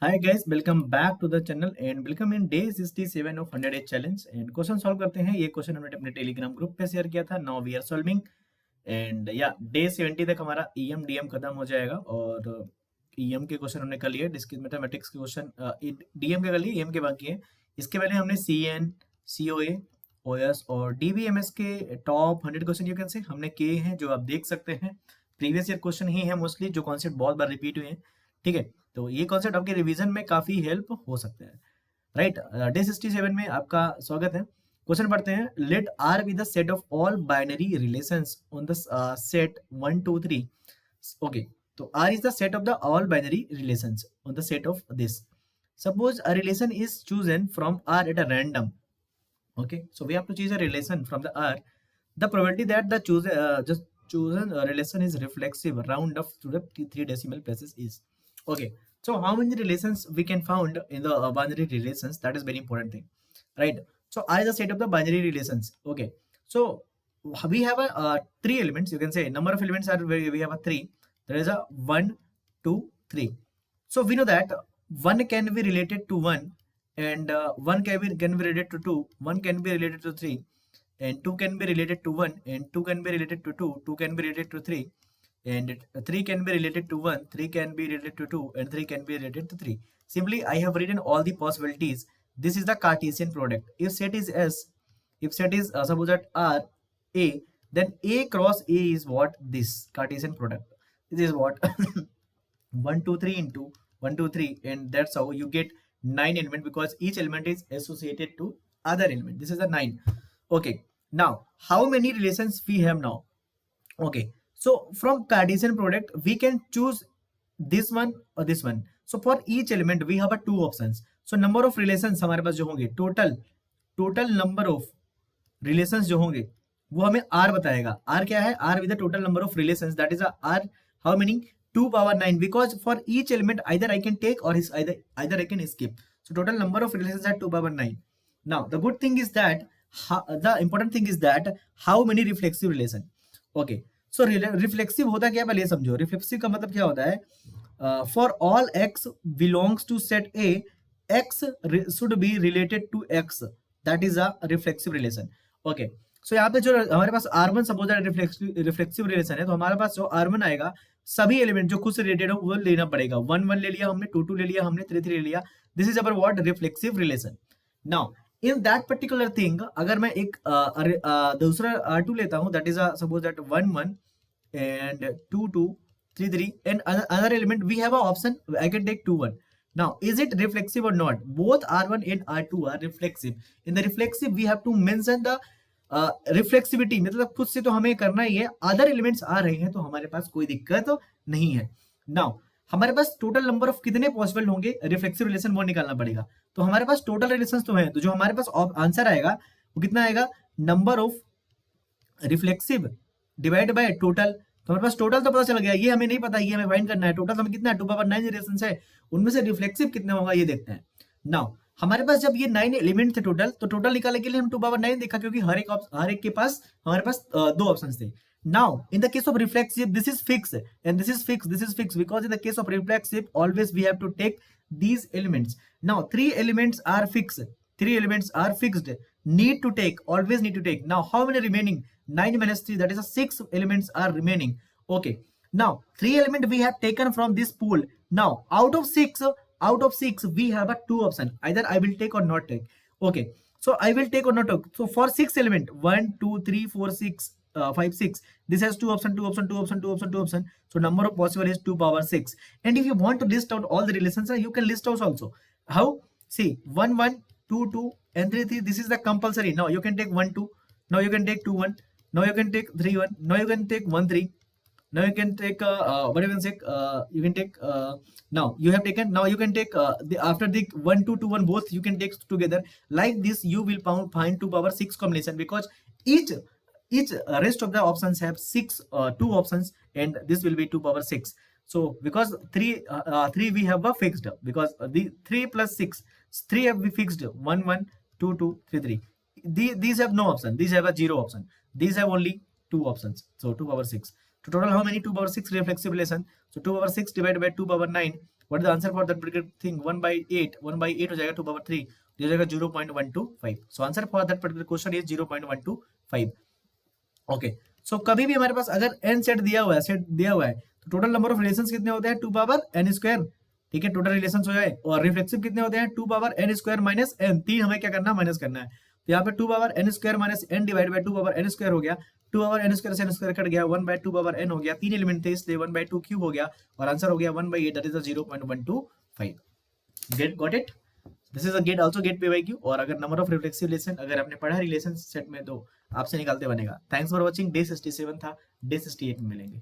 Hi guys, welcome back to the channel and welcome in day 67 of 100 days challenge and question solve करते हैं। ये question हमने अपने Telegram group पे share किया था। Now we are solving and या डे 70 तक हमारा ईएम डीएम खत्म हो जाएगा और ईएम के क्वेश्चन हमने कर लिए, डिस्क्रीट मैथमेटिक्स के क्वेश्चन डीएम के कर लिए, ईएम के बाकी है। इसके पहले हमने सीएन, सीओए, ओएस और डीबीएमएस के top 100 question you can say हमने किए हैं, जो आप देख सकते हैं। प्रीवियस ईयर क्वेश्चन ही है मोस्टली, जो कॉन्सेप्ट बहुत बार रिपीट हुए हैं। ठीक है, तो ये कॉन्सेप्ट आपके रिवीजन में काफी हेल्प हो सकते हैं। राइट, डे 67 में आपका स्वागत है। क्वेश्चन पढ़ते हैं। Let R be the set of all binary relations on the set 1 2 3। Okay, तो R is the set of the all binary relations on the set of this. Suppose a relation is chosen from R at a random. Okay, so we have to choose a relation from the R. The probability that the just chosen relation is reflexive round up to the three decimal places is. Okay, so how many relations we can found in the binary relations? That is very important thing, right? So I is the set of the binary relations. Okay, so we have a three elements. You can say number of elements are we have a three. There is a 1 2 3. So we know that one can be related to one, and one can be related to two, one can be related to three, and two can be related to one, and two can be related to two, two can be related to three, and three can be related to one, three can be related to two, and three can be related to three. Simply, I have written all the possibilities. This is the Cartesian product. If set is S, if set is suppose that R A, then A cross A is what? This Cartesian product. This is what 1 2 3 into 1 2 3, and that's how you get 9 element, because each element is associated to other element. This is the 9. Okay, now how many relations we have now? Okay, so from Cartesian product we can choose this one or this one. So for each element we have a two options. So number of relations हमारे पास जो होंगे, total number of relations जो होंगे वो हमें R बताएगा। R क्या है? R with the total number of relations, that is R how many 2 power 9, because for each element either I can take or either I can skip. So total number of relations are 2 power 9. Now the good thing is that the important thing is that how many reflexive relation. Okay, so reflexive होता क्या है पहले समझो। reflexive का मतलब क्या होता है? For all x belongs to set A, x should be related to x, that is a reflexive relation. Okay, so यहाँ पे जो हमारे पास R1 सपोज रिफ्लेक्सिव रिलेशन है, तो हमारे पास जो R1 आएगा सभी एलिमेंट जो खुद से रिलेटेड हो वो लेना पड़ेगा। 1 1 ले लिया हमने, 2 2 ले लिया हमने, 3 3 ले लिया। This is our what? Reflexive relation. Now in that particular thing, अगर मैं एक दूसरा R2 लेता हूं, that is suppose that 1 1 and 2 2 3 3, and another element we have an option, I can take 2 1. Now is it reflexive or not? Both R1 and R2 are reflexive. In the reflexive we have to mention the reflexivity, मतलब खुद से तो हमें करना ही है। Other elements आ रहे हैं तो हमारे पास कोई दिक्कत तो नहीं है। नाउ हमारे पास टोटल नंबर ऑफ कितने पॉसिबल होंगे रिफ्लेक्सिव रिलेशन वो निकालना पड़ेगा। तो हमारे पास टोटल रिलेशंस तो है, तो जो हमारे पास आंसर आएगा वो कितना आएगा? Number of reflexive divide by total. तो हमारे पास टोटल तो पता चल गया, ये हमें नहीं पता, ये हमें फाइंड करना है। टोटल हमें कितना है? 2 पावर 9 रिलेशंस है, उनमें से रिफ्लेक्सिव कितने होगा ये देखते हैं। नाउ हमारे पास जब ये 9 एलिमेंट थे टोटल, तो टोटल निकालने के लिए हम 2 पावर 9 देखा, क्योंकि हर एक के पास हमारे पास दो ऑप्शंस थे। Now in the case of reflexive this is fix and this is fix, this is fix, because in the case of reflexive always we have to take these elements. Now 3 elements are fixed, 3 elements are fixed, need to take, always need to take. Now how many remaining? 9 minus 3, that is a 6 elements are remaining. Okay, now 3 element we have taken from this pool. Now out of 6 we have a two option, either I will take or not take. Okay, so I will take or not take. So for 6 element 1 2 3 4 6 5 6, this has two option, two option, two option, two option, two option. So number of possible is 2 power 6. And if you want to list out all the relations, you can list out also. How? See, 1 1 2 2 and 3 3, this is the compulsory. Now you can take 1 2, now you can take 2 1, now you can take 3 1, now you can take 1 3, now you can take what you can say, you can take now you have taken, now you can take after the 1 2 2 1 both you can take together. Like this you will find 2 power 6 combination, because each rest of the options have 6 two options, and this will be 2 power 6. So because 3 we have a fixed, because the 3 plus 6, 3 have we fixed, 1 1 2 2 3 3. These have no option, these have a 0 option, these have only 2 options, so 2 power 6. So total how many? 2 power 6 reflexive relation. So 2 power 6 divided by 2 power 9, what is the answer for that particular thing? 1/8 हो जाएगा 2 power 3, हो जाएगा 0.125. So answer for that particular question is 0.125. Okay, so कभी भी हमारे पास अगर n set दिया हुआ है तो टोटल नंबर ऑफ रिलेशंस कितने होते हैं? 2 पावर n स्क्वायर. ठीक है, टोटल रिलेशंस हो जाए. और रिफ्लेक्सिव कितने होते हैं? 2 power n square minus n. 3 हमें क्या करना है? माइनस करना है. तो यहाँ पे 2 power n square minus n divide by 2 power n square हो गया. 2 पावर n स्क्वायर से n स्क्वायर कट गया, 1/2 पावर n हो गया. 3 एलिमेंट थे इसलिए 1/2 क्यूब हो गया और आंसर हो गया 1/8, that is 0.125. Get got it? This is a GATE also GATE PYQ. और अगर नंबर ऑफ रिफ्लेक्सिव रिलेशन अगर आपने पढ़ा रिलेशन सेट में तो आपसे निकालते बनेगा. Thanks for watching. डे 67 था, डे 68 में मिलेंगे.